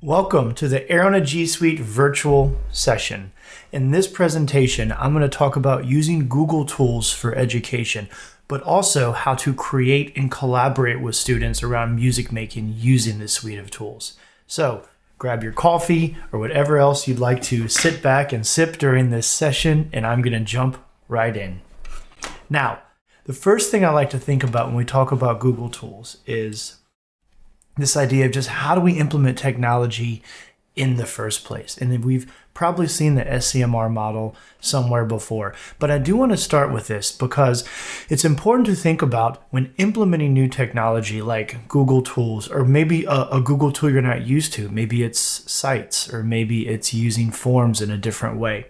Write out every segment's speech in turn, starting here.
Welcome to the Air G Suite virtual session. In this presentation, I'm going to talk about using Google tools for education, but also how to create and collaborate with students around music making using this suite of tools. So grab your coffee or whatever else you'd like to sit back and sip during this session, and I'm going to jump right in. Now, the first thing I like to think about when we talk about Google tools is this idea of just how do we implement technology in the first place? And we've probably seen the SCMR model somewhere before, but I do want to start with this because it's important to think about when implementing new technology like Google tools, or maybe a Google tool you're not used to. Maybe it's sites, or maybe it's using forms in a different way.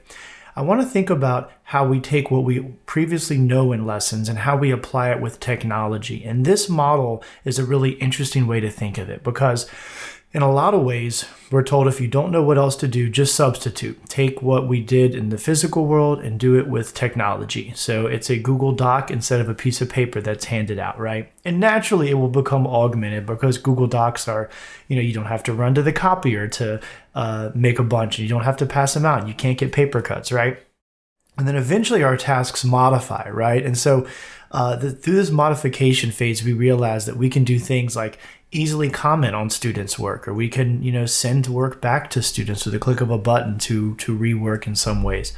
I want to think about how we take what we previously know in lessons and how we apply it with technology. And this model is a really interesting way to think of it because in a lot of ways, we're told if you don't know what else to do, just substitute. Take what we did in the physical world and do it with technology. So it's a Google Doc instead of a piece of paper that's handed out, right? And naturally, it will become augmented because Google Docs are, you don't have to run to the copier to make a bunch. You don't have to pass them out. You can't get paper cuts, right? And then eventually our tasks modify, right? And so through this modification phase, we realize that we can do things like easily comment on students' work, or we can, send work back to students with a click of a button to rework in some ways.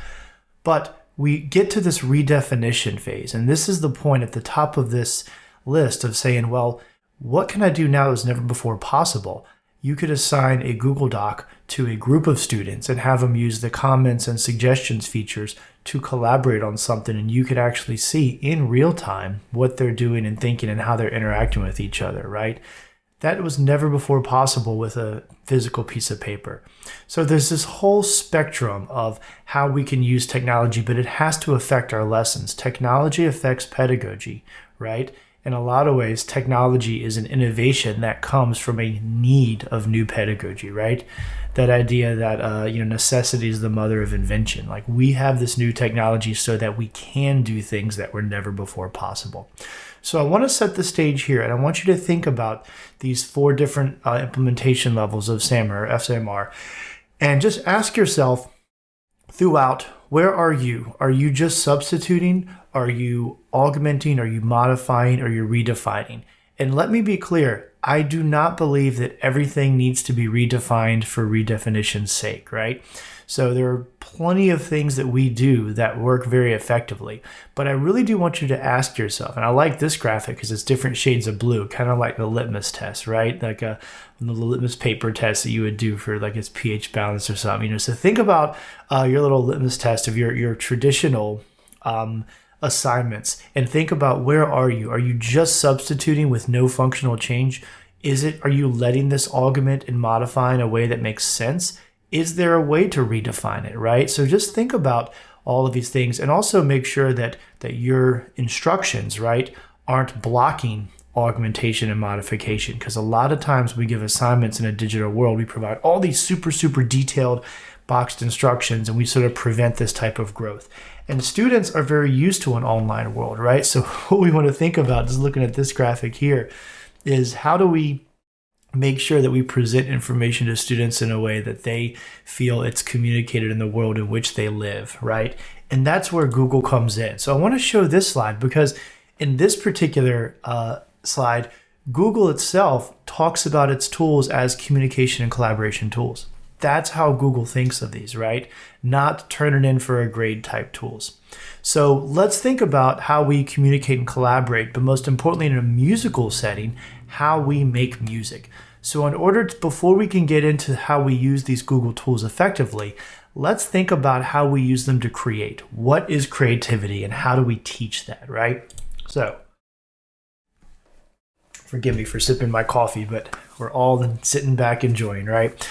But we get to this redefinition phase, and this is the point at the top of this list of saying, well, what can I do now that was never before possible? You could assign a Google Doc to a group of students and have them use the comments and suggestions features to collaborate on something, and you could actually see in real time what they're doing and thinking and how they're interacting with each other, right? That was never before possible with a physical piece of paper. So there's this whole spectrum of how we can use technology, but it has to affect our lessons. Technology affects pedagogy, right? In a lot of ways, technology is an innovation that comes from a need of new pedagogy, right? That idea that necessity is the mother of invention. Like, we have this new technology so that we can do things that were never before possible. So I want to set the stage here, and I want you to think about these four different implementation levels of SAMR or FSAMR, and just ask yourself throughout, where are you? Are you just substituting? Are you augmenting? Are you modifying? Are you redefining? And let me be clear, I do not believe that everything needs to be redefined for redefinition's sake, right? So there are plenty of things that we do that work very effectively, but I really do want you to ask yourself, and I like this graphic because it's different shades of blue, kind of like the litmus test, right? Like the litmus paper test that you would do for like its pH balance or something. So think about your little litmus test of your traditional assignments, and think about, where are you? Are you just substituting with no functional change? Are you letting this augment and modify in a way that makes sense? Is there a way to redefine it, right? So just think about all of these things, and also make sure that your instructions, right, aren't blocking augmentation and modification, because a lot of times we give assignments in a digital world, we provide all these super detailed boxed instructions, and we sort of prevent this type of growth. And students are very used to an online world, right? So what we want to think about, just looking at this graphic here, is how do we make sure that we present information to students in a way that they feel it's communicated in the world in which they live, right? And that's where Google comes in. So I want to show this slide because in this particular slide, Google itself talks about its tools as communication and collaboration tools. That's how Google thinks of these, right? Not turn it in for a grade type tools. So let's think about how we communicate and collaborate, but most importantly in a musical setting, how we make music. So before we can get into how we use these Google tools effectively, let's think about how we use them to create. What is creativity and how do we teach that, right? So, forgive me for sipping my coffee, but we're all sitting back enjoying, right?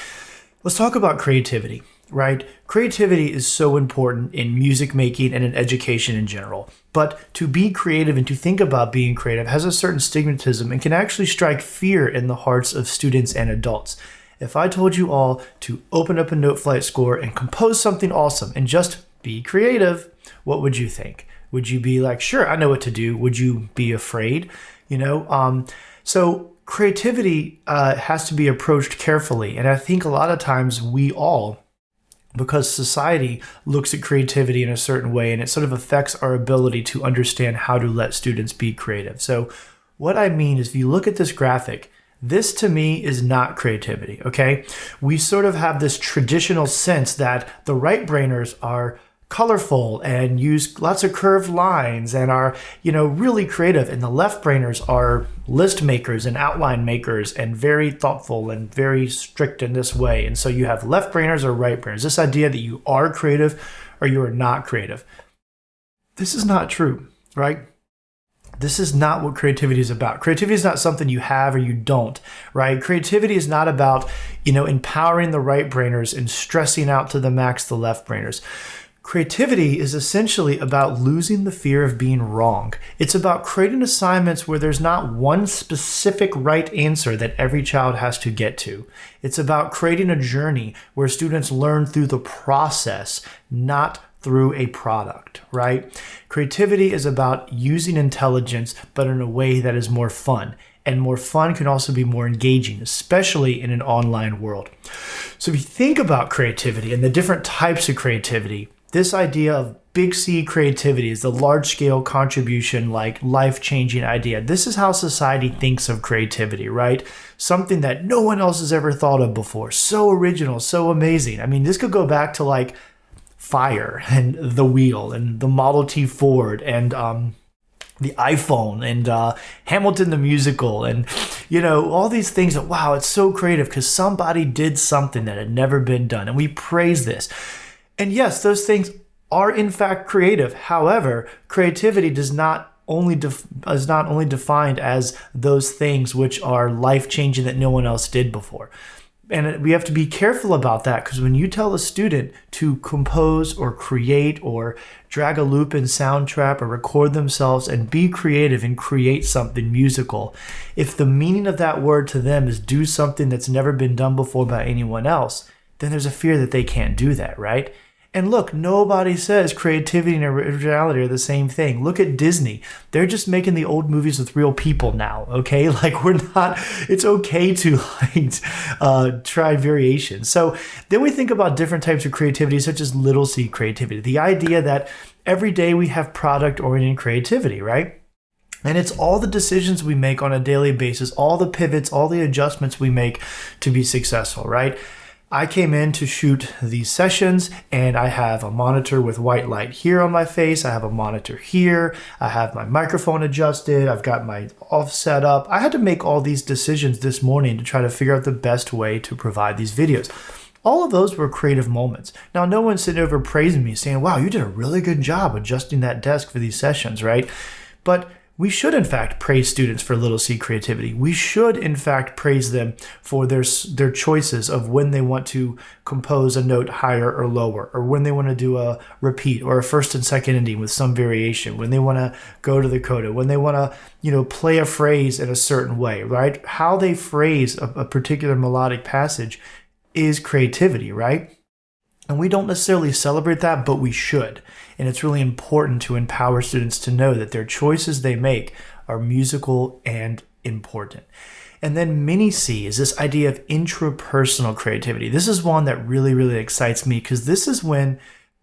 Let's talk about creativity, right? Creativity is so important in music making and in education in general. But to be creative and to think about being creative has a certain stigmatism and can actually strike fear in the hearts of students and adults. If I told you all to open up a Noteflight score and compose something awesome and just be creative, what would you think? Would you be like, sure, I know what to do? Would you be afraid? So creativity has to be approached carefully. And I think a lot of times because society looks at creativity in a certain way, and it sort of affects our ability to understand how to let students be creative. So what I mean is, if you look at this graphic, this to me is not creativity, okay? We sort of have this traditional sense that the right brainers are colorful and use lots of curved lines and are, really creative. And the left brainers are list makers and outline makers and very thoughtful and very strict in this way. And so you have left brainers or right brainers. This idea that you are creative or you are not creative. This is not true, right? This is not what creativity is about. Creativity is not something you have or you don't, right? Creativity is not about, empowering the right brainers and stressing out to the max the left brainers. Creativity is essentially about losing the fear of being wrong. It's about creating assignments where there's not one specific right answer that every child has to get to. It's about creating a journey where students learn through the process, not through a product, right? Creativity is about using intelligence, but in a way that is more fun. And more fun can also be more engaging, especially in an online world. So if you think about creativity and the different types of creativity, this idea of big C creativity is the large-scale contribution, like life-changing idea. This is how society thinks of creativity, right? Something that no one else has ever thought of before. So original, so amazing. I mean, this could go back to like fire and the wheel and the Model T Ford and the iPhone and Hamilton the musical and, all these things that, wow, it's so creative because somebody did something that had never been done. And we praise this. And yes, those things are in fact creative. However, creativity is not only defined as those things which are life-changing that no one else did before. And we have to be careful about that, because when you tell a student to compose or create or drag a loop in Soundtrap or record themselves and be creative and create something musical, if the meaning of that word to them is do something that's never been done before by anyone else, then there's a fear that they can't do that, right? And look, nobody says creativity and originality are the same thing. Look at Disney. They're just making the old movies with real people now, okay? It's okay to try variations. So then we think about different types of creativity, such as little c creativity. The idea that every day we have product-oriented creativity, right? And it's all the decisions we make on a daily basis, all the pivots, all the adjustments we make to be successful, right? I came in to shoot these sessions and I have a monitor with white light here on my face. I have a monitor here. I have my microphone adjusted. I've got my off set up. I had to make all these decisions this morning to try to figure out the best way to provide these videos. All of those were creative moments. Now, no one's sitting over praising me saying, wow, you did a really good job adjusting that desk for these sessions, right? But we should, in fact, praise students for little c creativity. We should, in fact, praise them for their choices of when they want to compose a note higher or lower, or when they want to do a repeat or a first and second ending with some variation, when they want to go to the coda, when they want to, play a phrase in a certain way, right? How they phrase a particular melodic passage is creativity, right? And we don't necessarily celebrate that, but we should. And it's really important to empower students to know that their choices they make are musical and important. And then mini C is this idea of intrapersonal creativity. This is one that really, really excites me, because this is when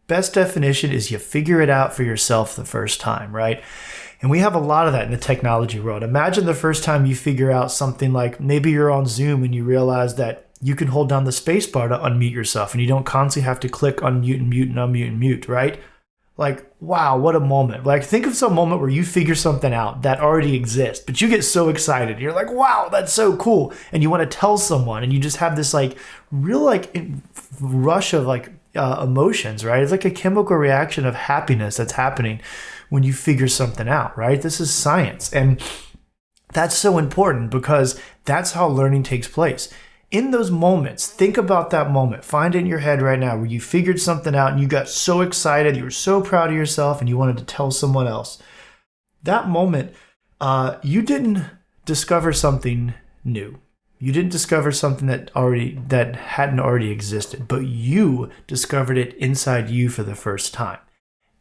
best definition is you figure it out for yourself the first time, right? And we have a lot of that in the technology world. Imagine the first time you figure out something like maybe you're on Zoom and you realize that you can hold down the space bar to unmute yourself and you don't constantly have to click unmute and mute and unmute and mute, right? Like, wow, what a moment. Like, think of some moment where you figure something out that already exists, but you get so excited. You're like, wow, that's so cool. And you want to tell someone, and you just have this real rush of emotions, right? It's like a chemical reaction of happiness that's happening when you figure something out, right? This is science. And that's so important because that's how learning takes place. In those moments, think about that moment. Find it in your head right now where you figured something out and you got so excited, you were so proud of yourself, and you wanted to tell someone else. That moment, you didn't discover something new. You didn't discover something that hadn't already existed, but you discovered it inside you for the first time.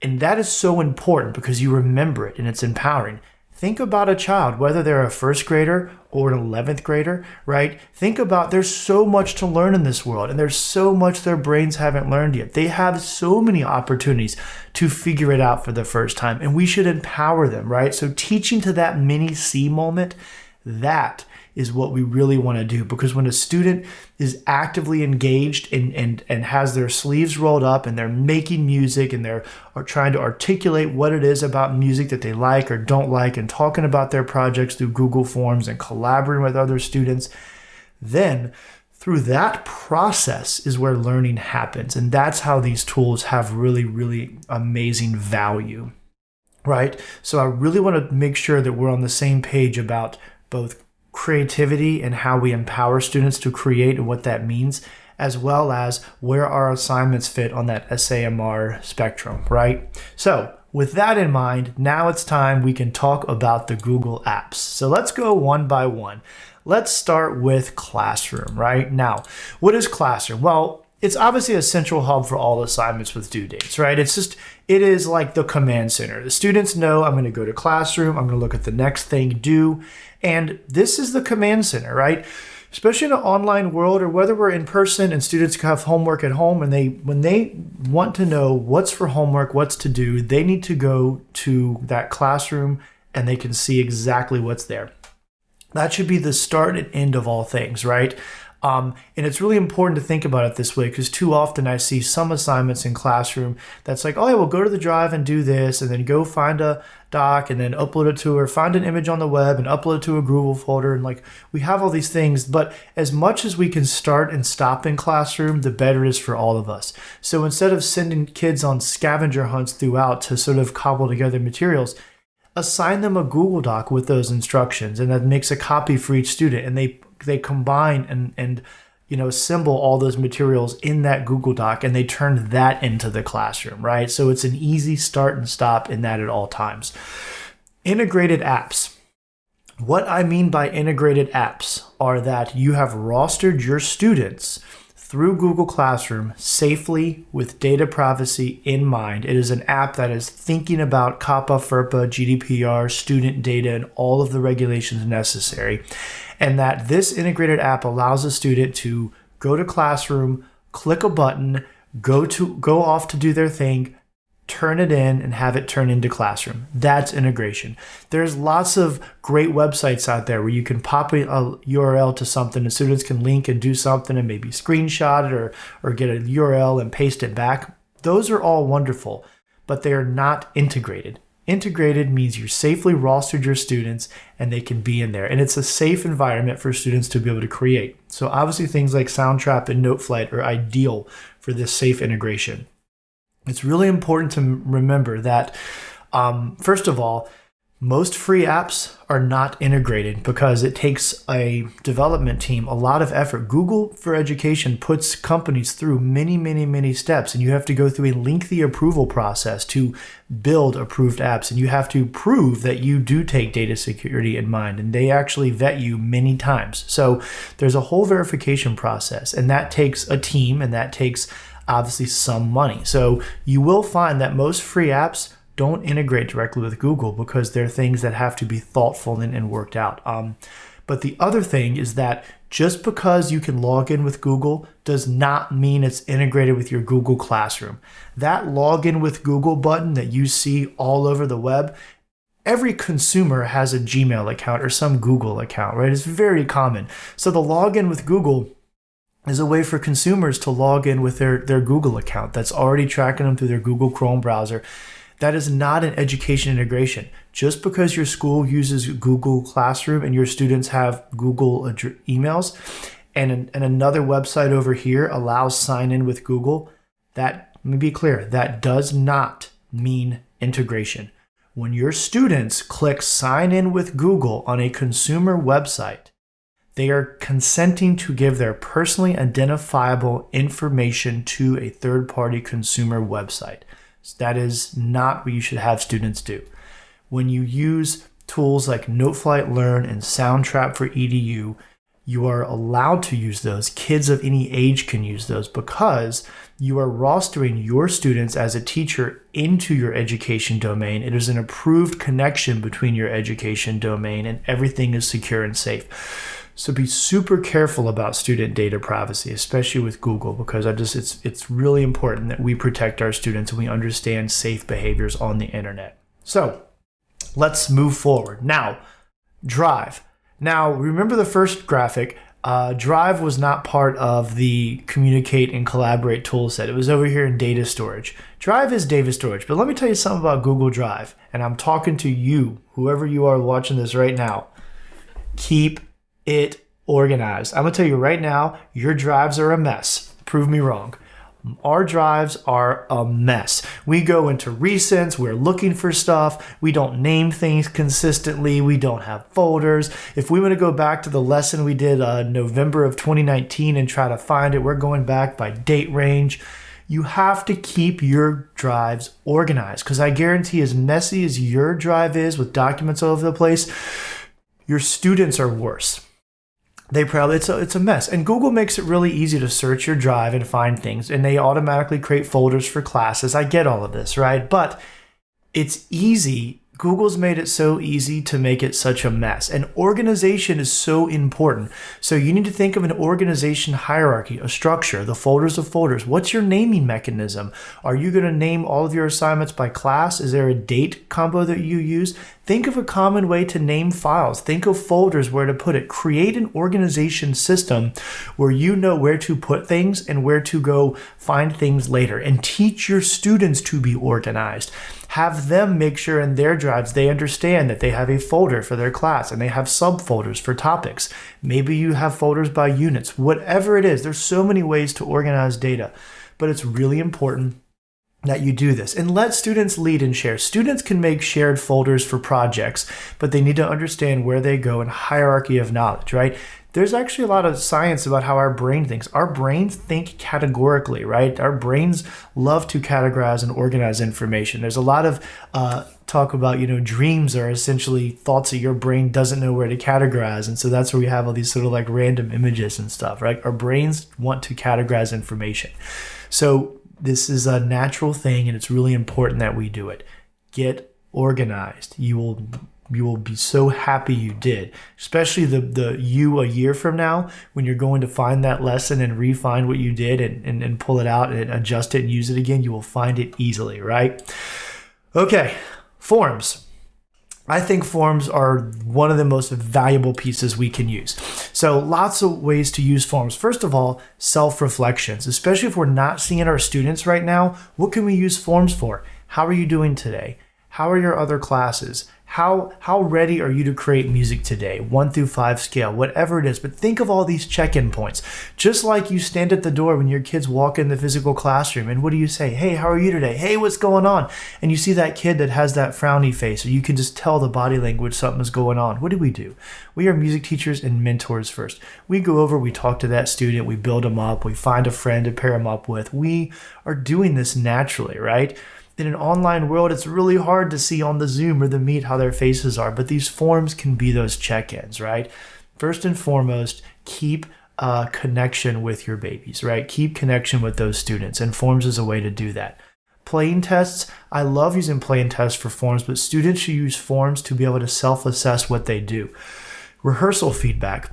And that is so important because you remember it and it's empowering. Think about a child, whether they're a first grader or an 11th grader, right? Think about there's so much to learn in this world, and there's so much their brains haven't learned yet. They have so many opportunities to figure it out for the first time, and we should empower them, right? So teaching to that mini C moment, that is what we really want to do, because when a student is actively engaged and has their sleeves rolled up and they're making music and they're trying to articulate what it is about music that they like or don't like and talking about their projects through Google Forms and collaborating with other students, then through that process is where learning happens. And that's how these tools have really, really amazing value, right? So I really want to make sure that we're on the same page about both creativity and how we empower students to create and what that means, as well as where our assignments fit on that SAMR spectrum, right? So with that in mind, now it's time we can talk about the Google Apps. So let's go one by one. Let's start with Classroom, right? Now, what is Classroom? Well, it's obviously a central hub for all assignments with due dates, right? It is like the command center. The students know I'm going to go to Classroom, I'm going to look at the next thing due, and this is the command center, right? Especially in an online world, or whether we're in person and students have homework at home, and when they want to know what's for homework, what's to do, they need to go to that Classroom and they can see exactly what's there. That should be the start and end of all things, right? And it's really important to think about it this way, because too often I see some assignments in Classroom that's like, oh, yeah, well, go to the drive and do this, and then go find a doc and then upload it to, or find an image on the web and upload it to a Google folder. And like, we have all these things, but as much as we can start and stop in Classroom, the better it is for all of us. So instead of sending kids on scavenger hunts throughout to sort of cobble together materials, assign them a Google Doc with those instructions, and that makes a copy for each student, and they combine and assemble all those materials in that Google Doc, and they turn that into the classroom, right? So it's an easy start and stop in that at all times. Integrated apps. What I mean by integrated apps are that you have rostered your students through Google Classroom safely with data privacy in mind. It is an app that is thinking about COPPA, FERPA, GDPR, student data, and all of the regulations necessary. And that this integrated app allows a student to go to Classroom, click a button, go off to do their thing, turn it in, and have it turn into Classroom. That's integration. There's lots of great websites out there where you can pop a URL to something and students can link and do something and maybe screenshot it or get a URL and paste it back. Those are all wonderful, but they are not integrated. Integrated means you safely rostered your students and they can be in there. And it's a safe environment for students to be able to create. So obviously things like Soundtrap and Noteflight are ideal for this safe integration. It's really important to remember that, first of all, most free apps are not integrated because it takes a development team a lot of effort. Google for Education puts companies through many, many, many steps, and you have to go through a lengthy approval process to build approved apps, and you have to prove that you do take data security in mind, and they actually vet you many times. So there's a whole verification process, and that takes a team, and that takes obviously some money. So you will find that most free apps don't integrate directly with Google because they're things that have to be thoughtful and worked out. But the other thing is that just because you can log in with Google does not mean it's integrated with your Google Classroom. That login with Google button that you see all over the web, every consumer has a Gmail account or some Google account, right? It's very common. So the login with Google is a way for consumers to log in with their Google account that's already tracking them through their Google Chrome browser. That is not an education integration. Just because your school uses Google Classroom and your students have Google emails and another website over here allows sign in with Google, that, let me be clear, that does not mean integration. When your students click sign in with Google on a consumer website, they are consenting to give their personally identifiable information to a third-party consumer website. So that is not what you should have students do. When you use tools like Noteflight Learn and Soundtrap for EDU, you are allowed to use those. Kids of any age can use those because you are rostering your students as a teacher into your education domain. It is an approved connection between your education domain, and everything is secure and safe. So be super careful about student data privacy, especially with Google, because it's really important that we protect our students and we understand safe behaviors on the internet. So let's move forward. Now, Drive. Now, remember the first graphic, Drive was not part of the Communicate and Collaborate toolset. It was over here in data storage. Drive is data storage, but let me tell you something about Google Drive, and I'm talking to you, whoever you are watching this right now. Keep it organized. I'm gonna tell you right now, your drives are a mess. Prove me wrong. Our drives are a mess. We go into recents, we're looking for stuff, we don't name things consistently, we don't have folders. If we want to go back to the lesson we did November of 2019 and try to find it, we're going back by date range. You have to keep your drives organized, because I guarantee as messy as your drive is with documents all over the place, your students are worse. It's a mess. And Google makes it really easy to search your drive and find things, and they automatically create folders for classes. I get all of this, right? But it's easy. Google's made it so easy to make it such a mess. And organization is so important. So you need to think of an organization hierarchy, a structure, the folders of folders. What's your naming mechanism? Are you going to name all of your assignments by class? Is there a date combo that you use? Think of a common way to name files. Think of folders, where to put it. Create an organization system where you know where to put things and where to go find things later. And teach your students to be organized. Have them make sure in their drives they understand that they have a folder for their class and they have subfolders for topics. Maybe you have folders by units. Whatever it is, there's so many ways to organize data, but it's really important that you do this, and let students lead and share. Students can make shared folders for projects, but they need to understand where they go in hierarchy of knowledge, right? There's actually a lot of science about how our brain thinks. Our brains think categorically, right? Our brains love to categorize and organize information. There's a lot of talk about, dreams are essentially thoughts that your brain doesn't know where to categorize. And so that's where we have all these sort of like random images and stuff, right? Our brains want to categorize information. So this is a natural thing, and it's really important that we do it. Get organized. You will be so happy you did, especially the you a year from now, when you're going to find that lesson and refine what you did and pull it out and adjust it and use it again. You will find it easily, right? Okay, forms. I think forms are one of the most valuable pieces we can use. So lots of ways to use forms. First of all, self-reflections, especially if we're not seeing our students right now. What can we use forms for? How are you doing today? How are your other classes? How ready are you to create music today? 1 through 5 scale, whatever it is. But think of all these check-in points. Just like you stand at the door when your kids walk in the physical classroom, and what do you say? Hey, how are you today? Hey, what's going on? And you see that kid that has that frowny face, or you can just tell the body language something is going on. What do? We are music teachers and mentors first. We go over, we talk to that student, we build them up, we find a friend to pair them up with. We are doing this naturally, right? In an online world, it's really hard to see on the Zoom or the Meet how their faces are, but these forms can be those check-ins, right? First and foremost, keep a connection with your babies, right? Keep connection with those students, and forms is a way to do that. Playing tests, I love using playing tests for forms, but students should use forms to be able to self-assess what they do. Rehearsal feedback.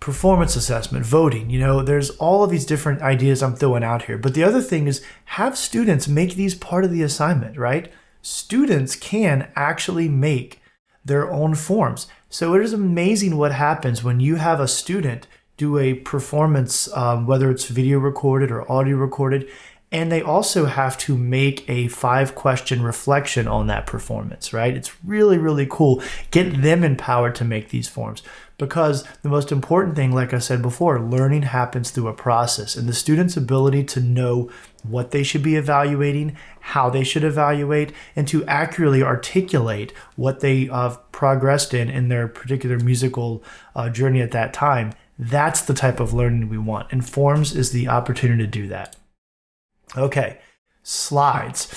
Performance assessment, voting, there's all of these different ideas I'm throwing out here. But the other thing is, have students make these part of the assignment, right? Students can actually make their own forms. So it is amazing what happens when you have a student do a performance, whether it's video recorded or audio recorded, and they also have to make a 5-question reflection on that performance, right? It's really, really cool. Get them empowered to make these forms, because the most important thing, like I said before, learning happens through a process, and the student's ability to know what they should be evaluating, how they should evaluate, and to accurately articulate what they progressed in their particular musical journey at that time. That's the type of learning we want, and forms is the opportunity to do that. Okay, slides.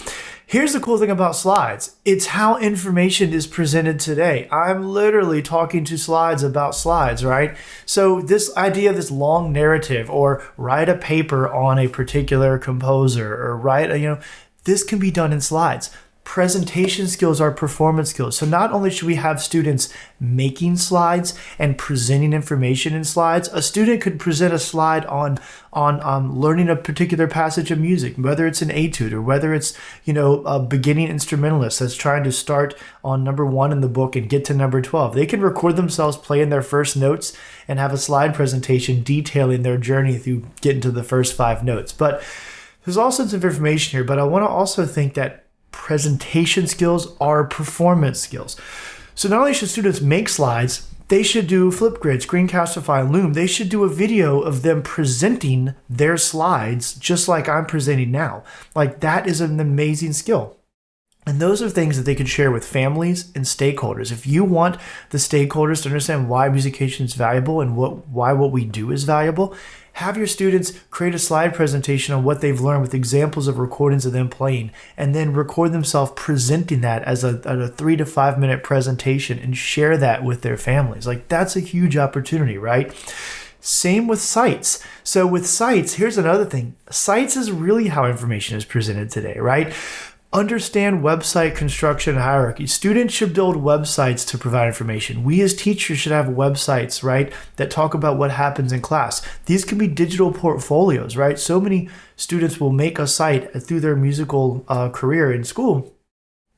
Here's the cool thing about slides. It's how information is presented today. I'm literally talking to slides about slides, right? So this idea of this long narrative or write a paper on a particular composer or this can be done in slides. Presentation skills are performance skills. So not only should we have students making slides and presenting information in slides, a student could present a slide on learning a particular passage of music, whether it's an etude or whether it's, a beginning instrumentalist that's trying to start on number 1 in the book and get to number 12. They can record themselves playing their first notes and have a slide presentation detailing their journey through getting to the first 5 notes. But there's all sorts of information here, but I want to also think that presentation skills are performance skills. So not only should students make slides, they should do Flipgrid, Screencastify, Loom. They should do a video of them presenting their slides just like I'm presenting now. Like, that is an amazing skill. And those are things that they can share with families and stakeholders. If you want the stakeholders to understand why music education is valuable and why what we do is valuable, have your students create a slide presentation on what they've learned with examples of recordings of them playing, and then record themselves presenting that as a 3 to 5 minute presentation and share that with their families. Like, that's a huge opportunity, right? Same with sites. So with sites, here's another thing. Sites is really how information is presented today, right? Understand website construction hierarchy. Students should build websites to provide information. We as teachers should have websites, right, that talk about what happens in class. These can be digital portfolios, right? So many students will make a site through their musical career in school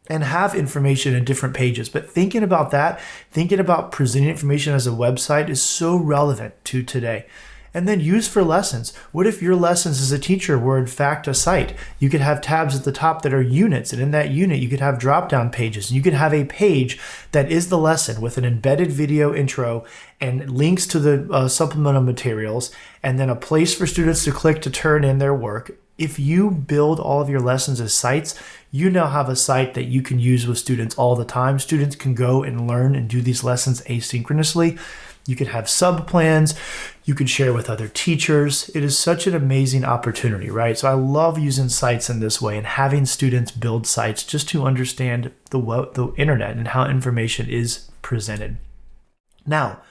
and have information in different pages. But thinking about that, thinking about presenting information as a website is so relevant to today. And then use for lessons. What if your lessons as a teacher were in fact a site? You could have tabs at the top that are units, and in that unit you could have drop-down pages. And you could have a page that is the lesson with an embedded video intro and links to the supplemental materials, and then a place for students to click to turn in their work. If you build all of your lessons as sites, you now have a site that you can use with students all the time. Students can go and learn and do these lessons asynchronously. You could have sub-plans. You could share with other teachers. It is such an amazing opportunity, right? So I love using sites in this way and having students build sites just to understand the internet and how information is presented. Now,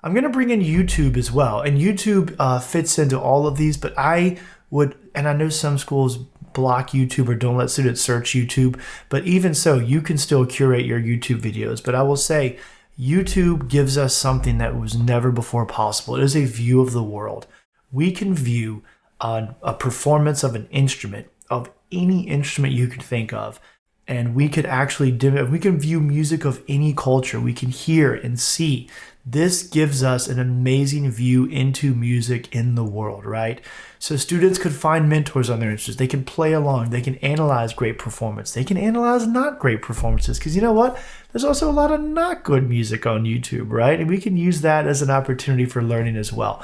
I'm going to bring in YouTube as well. And YouTube fits into all of these, but I know some schools block YouTube or don't let students search YouTube, but even so, you can still curate your YouTube videos. But I will say, YouTube gives us something that was never before possible. It is a view of the world. We can view a performance of an instrument, of any instrument you could think of, and we could actually we can view music of any culture. We can hear and see. This gives us an amazing view into music in the world, right? So students could find mentors on their instruments. They can play along. They can analyze great performance. They can analyze not great performances, because you know what? There's also a lot of not good music on YouTube, right? And we can use that as an opportunity for learning as well.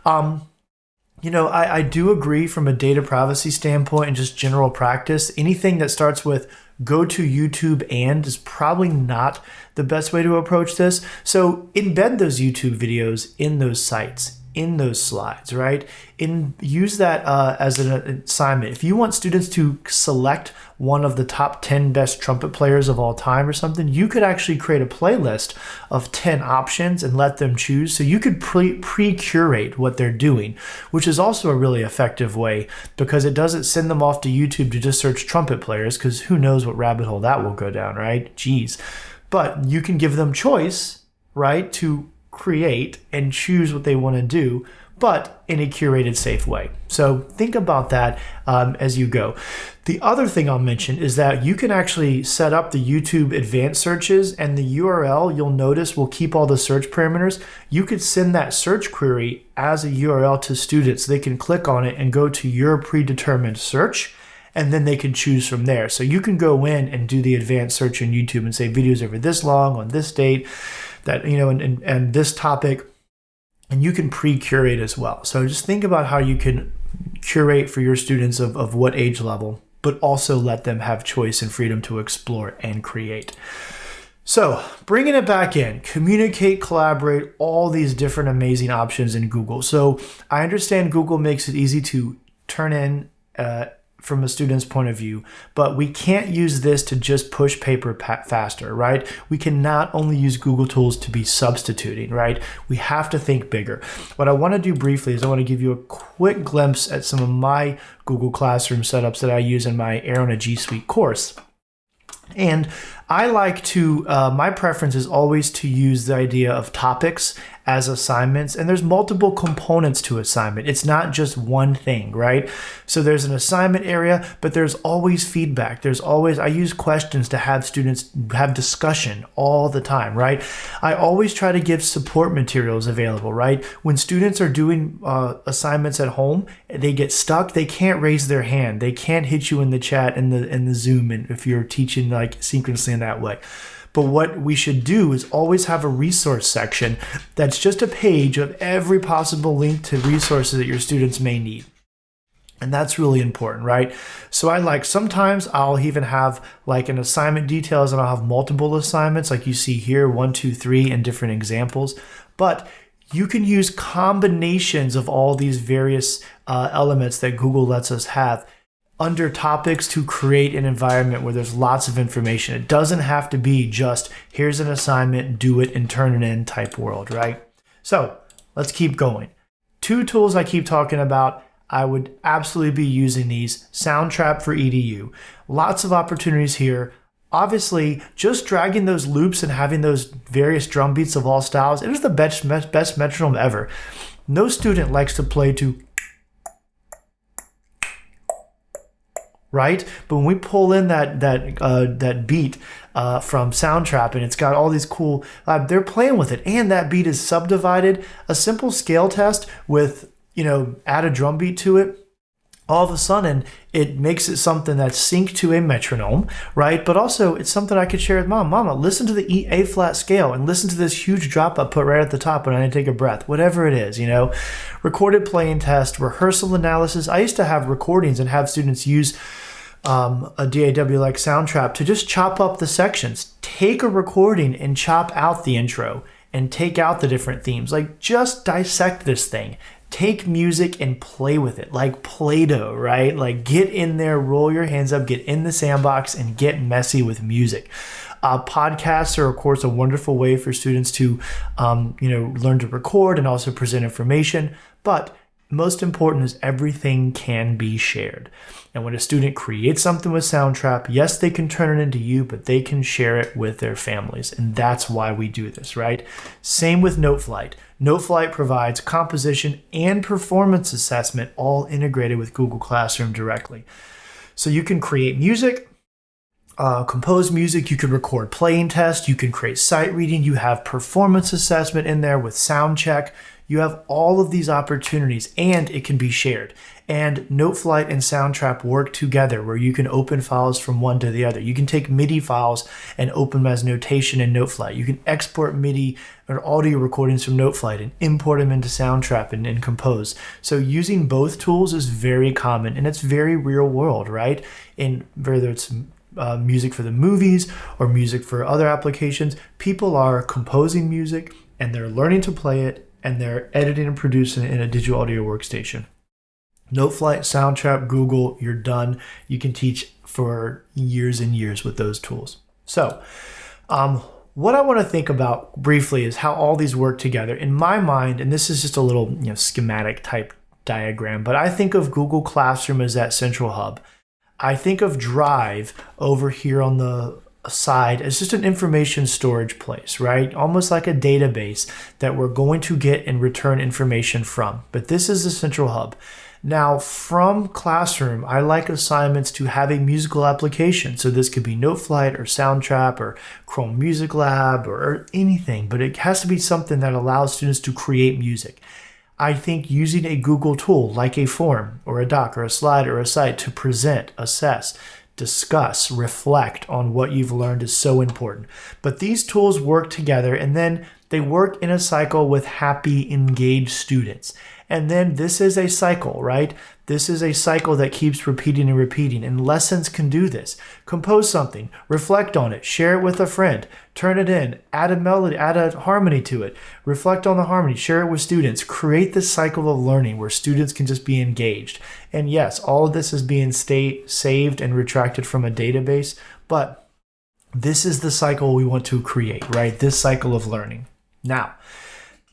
I do agree from a data privacy standpoint and just general practice. Anything that starts with go to YouTube and is probably not the best way to approach this. So embed those YouTube videos in those sites, in those slides, right? And use that as an assignment. If you want students to select one of the top 10 best trumpet players of all time or something, you could actually create a playlist of 10 options and let them choose. So you could pre-curate what they're doing, which is also a really effective way, because it doesn't send them off to YouTube to just search trumpet players, because who knows what rabbit hole that will go down, right? Geez. But you can give them choice, right, to create and choose what they want to do, but in a curated, safe way. So think about that as you go. The other thing I'll mention is that you can actually set up the YouTube advanced searches, and the URL, you'll notice, will keep all the search parameters. You could send that search query as a URL to students. So they can click on it and go to your predetermined search, and then they can choose from there. So you can go in and do the advanced search on YouTube and say videos over this long on this date, that, and this topic, and you can pre-curate as well. So just think about how you can curate for your students of what age level, but also let them have choice and freedom to explore and create. So bringing it back in, communicate, collaborate, all these different amazing options in Google. So I understand Google makes it easy to turn in from a student's point of view, but we can't use this to just push paper faster, right? We can not only use Google Tools to be substituting, right? We have to think bigger. What I want to do briefly is I want to give you a quick glimpse at some of my Google Classroom setups that I use in my Aerona G Suite course. And I like to, my preference is always to use the idea of topics as assignments, and there's multiple components to assignment. It's not just one thing, right? So there's an assignment area, but there's always feedback. There's always, I use questions to have students have discussion all the time, right? I always try to give support materials available, right? When students are doing assignments at home, they get stuck, they can't raise their hand. They can't hit you in the chat and the Zoom, and if you're teaching like synchronously in that way. But what we should do is always have a resource section that's just a page of every possible link to resources that your students may need. And that's really important, right? So sometimes I'll even have like an assignment details, and I'll have multiple assignments like you see here, 1, 2, 3, and different examples. But you can use combinations of all these various elements that Google lets us have under topics to create an environment where there's lots of information. It doesn't have to be just, here's an assignment, do it and turn it in type world, right? So let's keep going. 2 tools I keep talking about, I would absolutely be using these. Soundtrap for EDU. Lots of opportunities here. Obviously, just dragging those loops and having those various drum beats of all styles, it is the best metronome ever. No student likes to play to, right? But when we pull in that beat from Soundtrap, and it's got all these cool, they're playing with it, and that beat is subdivided. A simple scale test with, add a drum beat to it, all of a sudden it makes it something that's synced to a metronome, right? But also it's something I could share with Mama, listen to the A flat scale and listen to this huge drop I put right at the top when I take a breath, whatever it is, Recorded playing test, rehearsal analysis. I used to have recordings and have students use a DAW like Soundtrap to just chop up the sections. Take a recording and chop out the intro and take out the different themes. Like, just dissect this thing. Take music and play with it like Play-Doh, right? Like, get in there, roll your hands up, get in the sandbox, and get messy with music. Podcasts are, of course, a wonderful way for students to, learn to record and also present information. But most important is everything can be shared. And when a student creates something with Soundtrap, yes, they can turn it into you, but they can share it with their families. And that's why we do this, right? Same with Noteflight. Noteflight provides composition and performance assessment all integrated with Google Classroom directly. So you can create music, compose music, you can record playing tests, you can create sight reading, you have performance assessment in there with sound check. You have all of these opportunities, and it can be shared. And Noteflight and Soundtrap work together where you can open files from one to the other. You can take MIDI files and open them as notation in Noteflight. You can export MIDI or audio recordings from Noteflight and import them into Soundtrap and compose. So using both tools is very common, and it's very real world, right? In whether it's music for the movies or music for other applications, people are composing music and they're learning to play it, and they're editing and producing it in a digital audio workstation. Noteflight, Soundtrap, Google, you're done. You can teach for years and years with those tools. So what I want to think about briefly is how all these work together. In my mind, and this is just a little schematic type diagram, but I think of Google Classroom as that central hub. I think of Drive over here on the side as just an information storage place, right? Almost like a database that we're going to get and return information from. But this is the central hub. Now, from Classroom, I like assignments to have a musical application. So this could be Noteflight or Soundtrap or Chrome Music Lab or anything, but it has to be something that allows students to create music. I think using a Google tool like a form or a doc or a slide or a site to present, assess, discuss, reflect on what you've learned is so important. But these tools work together, and then They work in a cycle with happy, engaged students. And then this is a cycle, right? This is a cycle that keeps repeating and repeating, and lessons can do this. Compose something, reflect on it, share it with a friend, turn it in, add a melody, add a harmony to it, reflect on the harmony, share it with students, create this cycle of learning where students can just be engaged. And yes, all of this is being saved and retracted from a database, but this is the cycle we want to create, right? This cycle of learning. Now,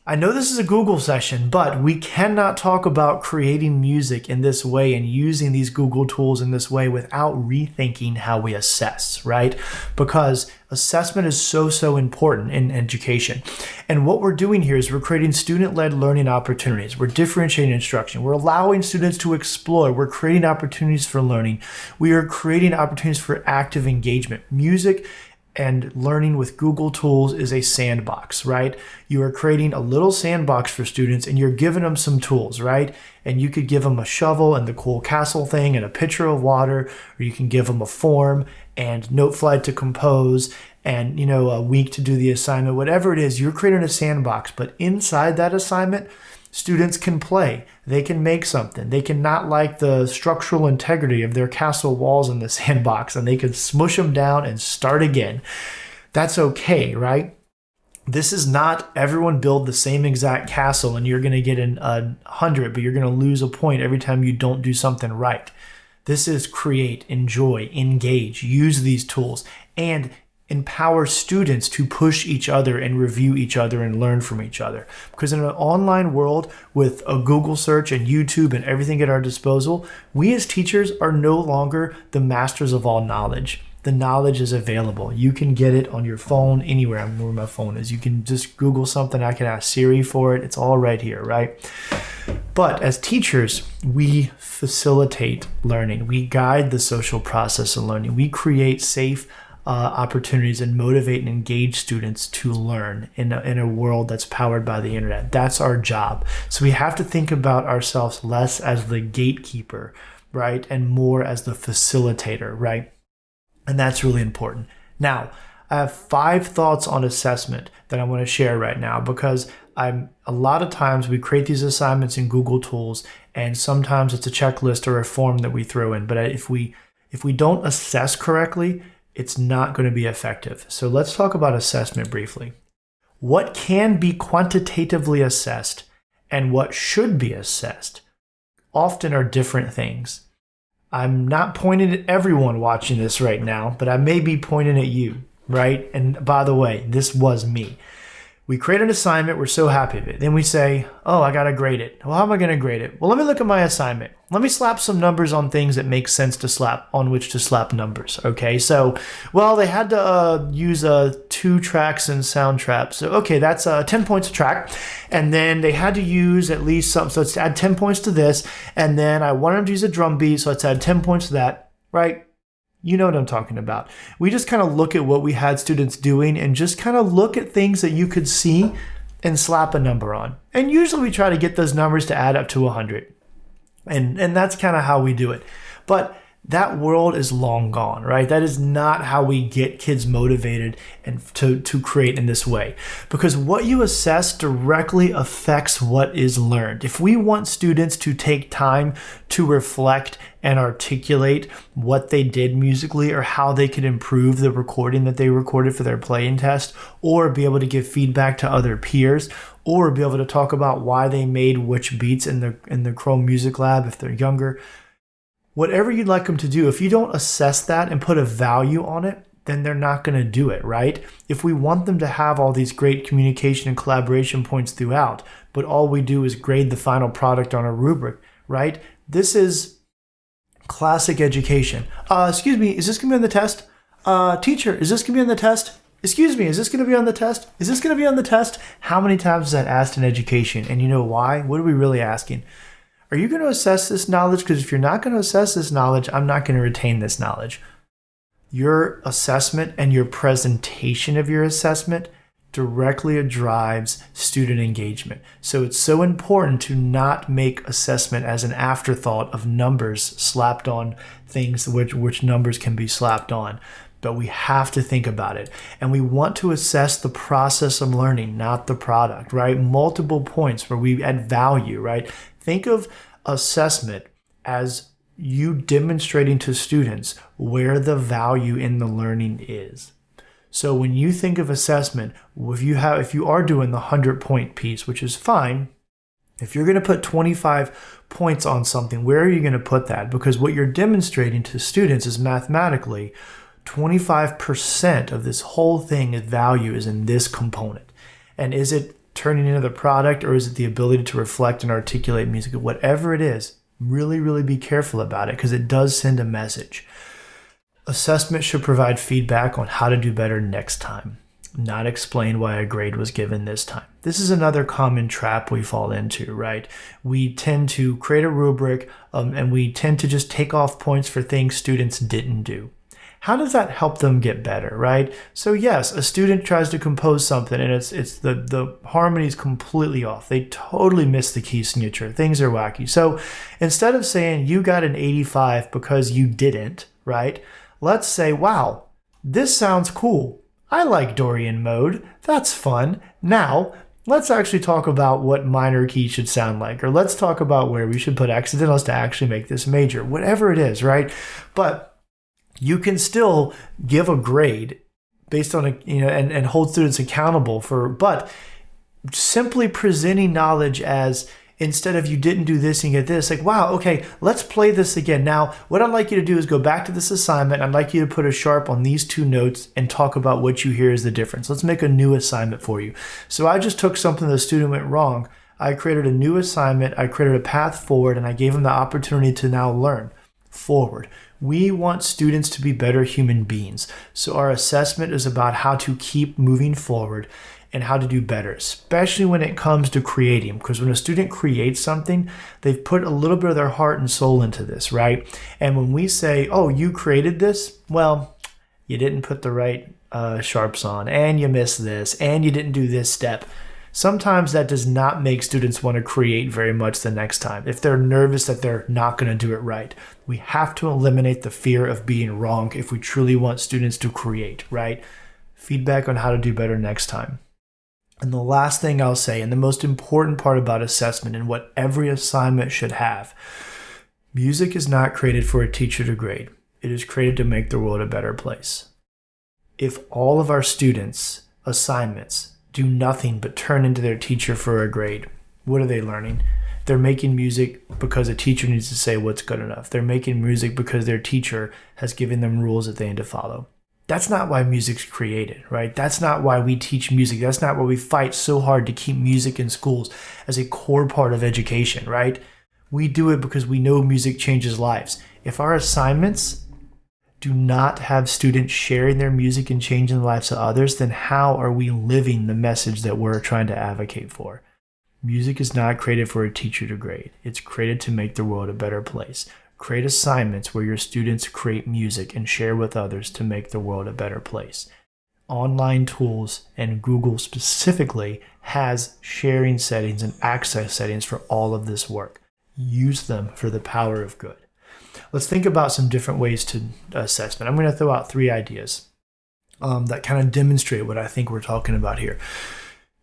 I know this is a Google session, but we cannot talk about creating music in this way and using these Google tools in this way without rethinking how we assess, right? Because assessment is so important in education. And what we're doing here is we're creating student-led learning opportunities. We're differentiating instruction. We're allowing students to explore. We're creating opportunities for learning. We are creating opportunities for active engagement. Music and learning with Google tools is a sandbox, right? You are creating a little sandbox for students and you're giving them some tools, right? And you could give them a shovel and the cool castle thing and a pitcher of water, or you can give them a form and Notefly to compose and, a week to do the assignment. Whatever it is, you're creating a sandbox, but inside that assignment, students can play. They can make something. They can not like the structural integrity of their castle walls in the sandbox, and they can smush them down and start again. That's okay, right? This is not everyone build the same exact castle and you're going to get a 100, but you're going to lose a point every time you don't do something right. This is create, enjoy, engage, use these tools, and empower students to push each other and review each other and learn from each other. Because in an online world with a Google search and YouTube and everything at our disposal, we as teachers are no longer the masters of all knowledge. The knowledge is available. You can get it on your phone anywhere. I don't know where my phone is. You can just Google something. I can ask Siri for it. It's all right here, right? But as teachers, we facilitate learning. We guide the social process of learning. We create safe opportunities and motivate and engage students to learn in a world that's powered by the internet. That's our job. So we have to think about ourselves less as the gatekeeper, right? And more as the facilitator, right? And that's really important. Now, I have 5 thoughts on assessment that I want to share right now because a lot of times we create these assignments in Google tools and sometimes it's a checklist or a form that we throw in. But if we don't assess correctly, it's not going to be effective. So let's talk about assessment briefly. What can be quantitatively assessed and what should be assessed often are different things. I'm not pointing at everyone watching this right now, but I may be pointing at you, right? And by the way, this was me. We create an assignment, we're so happy with it. Then we say, oh, I gotta grade it. Well, how am I gonna grade it? Well, let me look at my assignment. Let me slap some numbers on things that make sense to slap, on which to slap numbers, okay? So, well, they had to use 2 tracks and sound traps. So, okay, that's 10 points a track. And then they had to use at least some, so let's add 10 points to this. And then I wanted them to use a drum beat, so let's add 10 points to that, right? You know what I'm talking about. We just kind of look at what we had students doing and just kind of look at things that you could see and slap a number on. And usually we try to get those numbers to add up to 100. And that's kind of how we do it. But that world is long gone, right? That is not how we get kids motivated and to create in this way. Because what you assess directly affects what is learned. If we want students to take time to reflect and articulate what they did musically or how they could improve the recording that they recorded for their playing test, or be able to give feedback to other peers, or be able to talk about why they made which beats in the Chrome Music Lab if they're younger, whatever you'd like them to do, if you don't assess that and put a value on it, then they're not going to do it, right? If we want them to have all these great communication and collaboration points throughout, but all we do is grade the final product on a rubric, right? This is classic education. Excuse me, is this going to be on the test? Teacher, is this going to be on the test? Excuse me, is this going to be on the test? Is this going to be on the test? How many times is that asked in education? And you know why? What are we really asking? Are you going to assess this knowledge? Because if you're not going to assess this knowledge, I'm not going to retain this knowledge. Your assessment and your presentation of your assessment directly drives student engagement. So it's so important to not make assessment as an afterthought of numbers slapped on things which numbers can be slapped on. but we have to think about it. And we want to assess the process of learning, not the product, right? Multiple points where we add value, right? Think of assessment as you demonstrating to students where the value in the learning is. So when you think of assessment, if you are doing the 100-point piece, which is fine, if you're going to put 25 points on something, where are you going to put that? Because what you're demonstrating to students is mathematically 25% of this whole thing is value is in this component. And is it turning into the product, or is it the ability to reflect and articulate music? Whatever it is, really, really be careful about it, because it does send a message. Assessment should provide feedback on how to do better next time, not explain why a grade was given this time. This is another common trap we fall into, right? We tend to create a rubric and we tend to just take off points for things students didn't do. How does that help them get better, right? So yes, a student tries to compose something and it's the harmony is completely off. They totally miss the key signature. Things are wacky. So instead of saying you got an 85 because you didn't, right? Let's say, wow, this sounds cool. I like Dorian mode. That's fun. Now, let's actually talk about what minor key should sound like, or let's talk about where we should put accidentals to actually make this major, whatever it is, right? But you can still give a grade based on and hold students accountable but simply presenting knowledge as, instead of you didn't do this and get this, like, wow, okay, let's play this again. Now, what I'd like you to do is go back to this assignment. I'd like you to put a sharp on these two notes and talk about what you hear is the difference. Let's make a new assignment for you. So I just took something the student went wrong. I created a new assignment. I created a path forward, and I gave them the opportunity to now learn forward. We want students to be better human beings. So our assessment is about how to keep moving forward and how to do better, especially when it comes to creating. Because when a student creates something, they've put a little bit of their heart and soul into this, right? And when we say, oh, you created this, well, you didn't put the right sharps on, and you missed this, and you didn't do this step. Sometimes that does not make students want to create very much the next time. If they're nervous that they're not going to do it right, we have to eliminate the fear of being wrong if we truly want students to create, right? Feedback on how to do better next time. And the last thing I'll say, and the most important part about assessment and what every assignment should have, music is not created for a teacher to grade. It is created to make the world a better place. If all of our students' assignments do nothing but turn into their teacher for a grade, what are they learning? They're making music because a teacher needs to say what's good enough. They're making music because their teacher has given them rules that they need to follow. That's not why music's created, right? That's not why we teach music. That's not why we fight so hard to keep music in schools as a core part of education, right? We do it because we know music changes lives. If our assignments do not have students sharing their music and changing the lives of others, then how are we living the message that we're trying to advocate for? Music is not created for a teacher to grade. It's created to make the world a better place. Create assignments where your students create music and share with others to make the world a better place. Online tools, and Google specifically, has sharing settings and access settings for all of this work. Use them for the power of good. Let's think about some different ways to assessment. I'm going to throw out 3 ideas that kind of demonstrate what I think we're talking about here.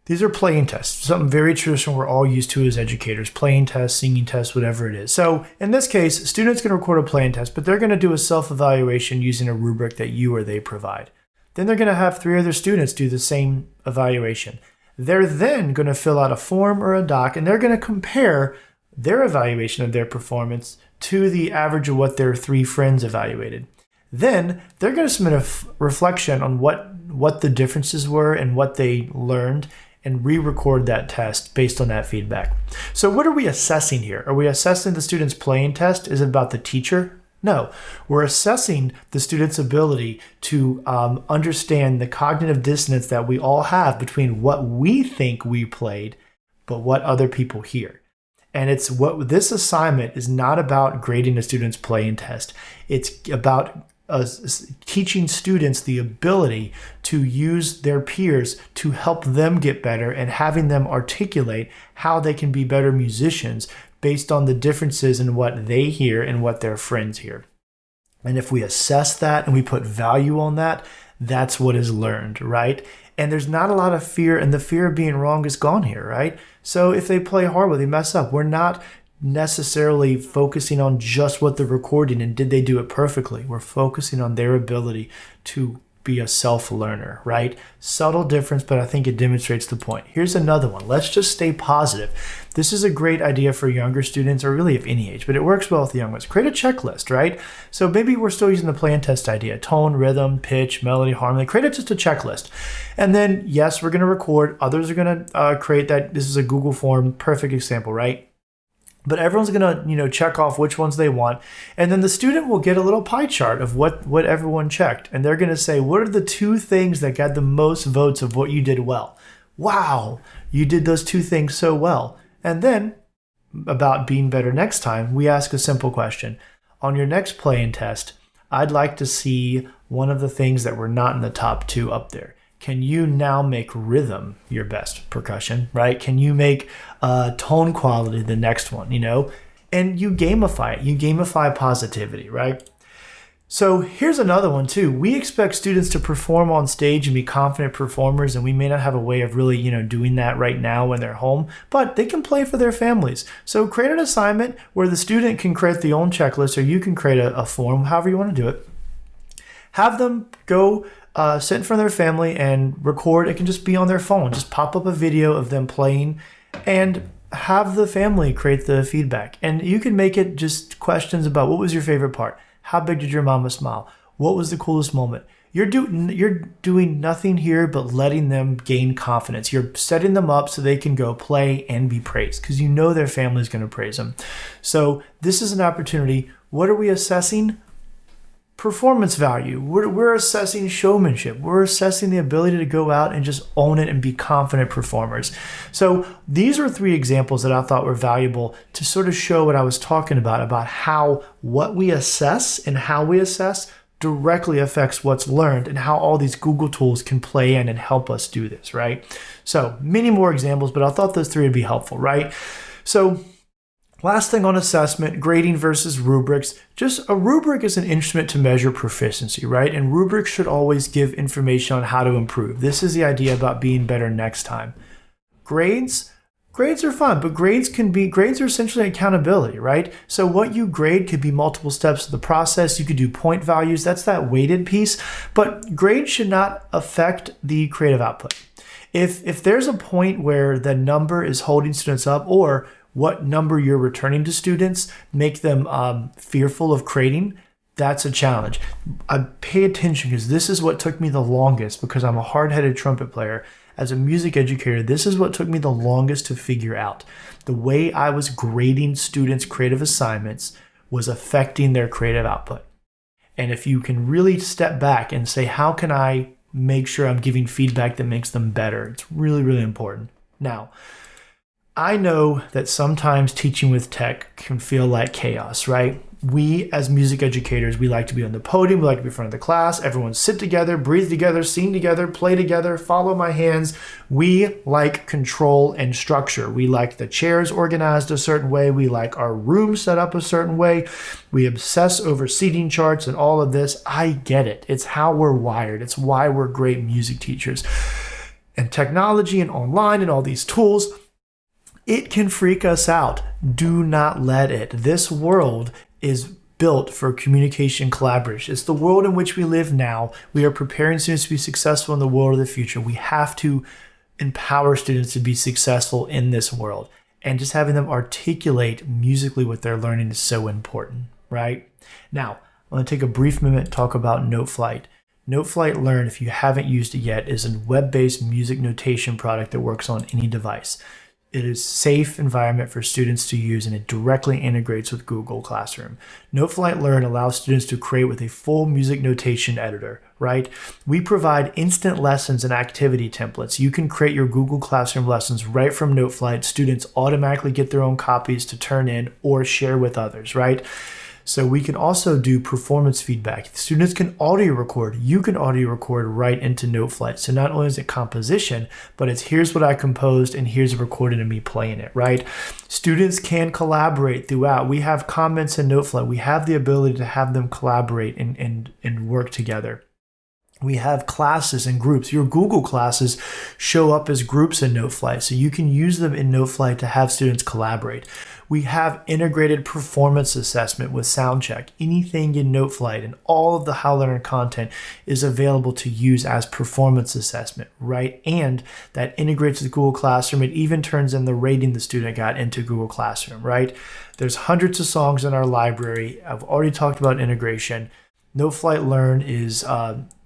These are playing tests, something very traditional we're all used to as educators, playing tests, singing tests, whatever it is. So in this case, students can record a playing test, but they're going to do a self-evaluation using a rubric that you or they provide. Then they're going to have 3 other students do the same evaluation. They're then going to fill out a form or a doc, and they're going to compare their evaluation of their performance to the average of what their 3 friends evaluated. Then they're going to submit a reflection on what the differences were and what they learned, and re-record that test based on that feedback. So what are we assessing here? Are we assessing the student's playing test? Is it about the teacher? No, we're assessing the student's ability to understand the cognitive dissonance that we all have between what we think we played, but what other people hear. And it's what this assignment is not about grading a student's playing test. It's about teaching students the ability to use their peers to help them get better and having them articulate how they can be better musicians based on the differences in what they hear and what their friends hear. And if we assess that and we put value on that, that's what is learned, right? And there's not a lot of fear, and the fear of being wrong is gone here, right? So if they play horrible, they mess up, we're not necessarily focusing on just what they're recording and did they do it perfectly. We're focusing on their ability to be a self-learner, right? Subtle difference, but I think it demonstrates the point. Here's another one. Let's just stay positive. This is a great idea for younger students, or really of any age, but it works well with the young ones. Create a checklist, right? So maybe we're still using the play and test idea: tone, rhythm, pitch, melody, harmony. Create just a checklist. And then, yes, we're going to record. Others are going to create that. This is a Google form, perfect example, right? But everyone's going to, check off which ones they want. And then the student will get a little pie chart of what everyone checked. And they're going to say, what are the 2 things that got the most votes of what you did well? Wow, you did those 2 things so well. And then about being better next time, we ask a simple question. On your next play and test, I'd like to see one of the things that were not in the top 2 up there. Can you now make rhythm your best percussion, right? Can you make tone quality the next one, And you gamify it. You gamify positivity, right? So here's another one too. We expect students to perform on stage and be confident performers, and we may not have a way of really, doing that right now when they're home, but they can play for their families. So create an assignment where the student can create their own checklist, or you can create a form, however you want to do it. Have them go sit in front of their family and record. It can just be on their phone. Just pop up a video of them playing and have the family create the feedback. And you can make it just questions about, what was your favorite part? How big did your mama smile? What was the coolest moment? You're doing nothing here but letting them gain confidence. You're setting them up so they can go play and be praised, because their family is going to praise them. So this is an opportunity. What are we assessing? Performance value. We're assessing showmanship. We're assessing the ability to go out and just own it and be confident performers. So these are 3 examples that I thought were valuable to sort of show what I was talking about how what we assess and how we assess directly affects what's learned, and how all these Google tools can play in and help us do this, right? So many more examples, but I thought those 3 would be helpful, right? So last thing on assessment, grading versus rubrics. Just a rubric is an instrument to measure proficiency, right? And rubrics should always give information on how to improve. This is the idea about being better next time. Grades are fun, but grades are essentially accountability, right? So what you grade could be multiple steps of the process. You could do point values. That's that weighted piece. But grades should not affect the creative output. If there's a point where the number is holding students up, or what number you're returning to students make them fearful of creating, that's a challenge. I pay attention, because this is what took me the longest, because I'm a hard-headed trumpet player. As a music educator, this is what took me the longest to figure out. The way I was grading students' creative assignments was affecting their creative output. And if you can really step back and say, how can I make sure I'm giving feedback that makes them better? It's really, really important. Now, I know that sometimes teaching with tech can feel like chaos, right? We, as music educators, we like to be on the podium, we like to be in front of the class, everyone sit together, breathe together, sing together, play together, follow my hands. We like control and structure. We like the chairs organized a certain way. We like our room set up a certain way. We obsess over seating charts and all of this. I get it. It's how we're wired. It's why we're great music teachers. And technology and online and all these tools, it can freak us out. Do not let it. This world is built for communication collaboration. It's the world in which we live now. We are preparing students to be successful in the world of the future. We have to empower students to be successful in this world. And just having them articulate musically what they're learning is so important, right? Now, I want to take a brief minute to talk about Noteflight. Noteflight Learn, if you haven't used it yet, is a web-based music notation product that works on any device. It is a safe environment for students to use, and it directly integrates with Google Classroom. Noteflight Learn allows students to create with a full music notation editor, right? We provide instant lessons and activity templates. You can create your Google Classroom lessons right from Noteflight. Students automatically get their own copies to turn in or share with others, right? So we can also do performance feedback. Students can audio record. You can audio record right into Noteflight. So not only is it composition, but it's here's what I composed and here's a recording of me playing it, right? Students can collaborate throughout. We have comments in Noteflight. We have the ability to have them collaborate and work together. We have classes and groups. Your Google classes show up as groups in Noteflight, so you can use them in Noteflight to have students collaborate. We have integrated performance assessment with SoundCheck. Anything in Noteflight and all of the HowLearn content is available to use as performance assessment, right? And that integrates with Google Classroom. It even turns in the rating the student got into Google Classroom, right? There's hundreds of songs in our library. I've already talked about integration. Noteflight Learn is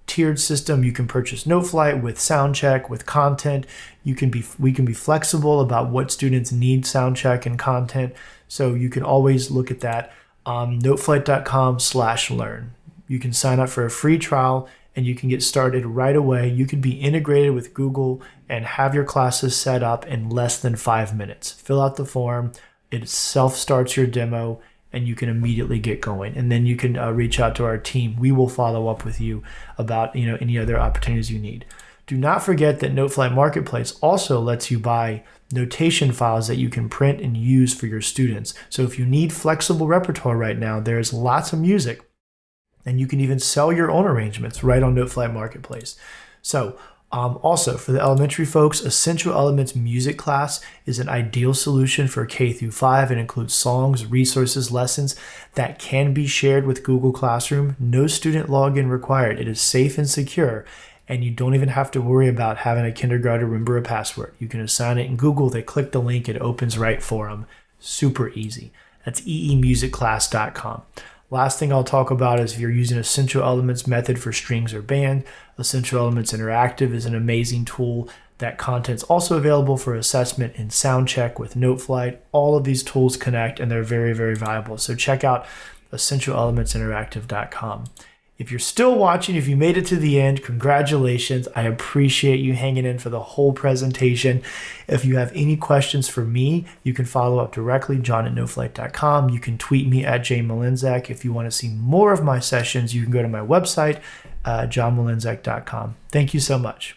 tiered system. You can purchase Noteflight with SoundCheck, with content. We can be flexible about what students need SoundCheck and content. So you can always look at that. Noteflight.com/learn. You can sign up for a free trial and you can get started right away. You can be integrated with Google and have your classes set up in less than 5 minutes. Fill out the form. It self-starts your demo and you can immediately get going. And then you can reach out to our team. We will follow up with you about any other opportunities you need. Do not forget that Noteflight Marketplace also lets you buy notation files that you can print and use for your students. So if you need flexible repertoire right now, there's lots of music, and you can even sell your own arrangements right on Noteflight Marketplace. So also, for the elementary folks, Essential Elements music class is an ideal solution for K through 5. It includes songs, resources, lessons that can be shared with Google Classroom. No student login required. It is safe and secure, and you don't even have to worry about having a kindergartner remember a password. You can assign it in Google. They click the link. It opens right for them. Super easy. That's eemusicclass.com. Last thing I'll talk about is if you're using Essential Elements method for strings or band, Essential Elements Interactive is an amazing tool. That content's also available for assessment in SoundCheck with Noteflight. All of these tools connect and they're very, very valuable. So check out EssentialElementsInteractive.com. If you're still watching, if you made it to the end, congratulations. I appreciate you hanging in for the whole presentation. If you have any questions for me, you can follow up directly, john@noteflight.com. You can tweet me at jmalenzak. If you want to see more of my sessions, you can go to my website, johnmalenzak.com. Thank you so much.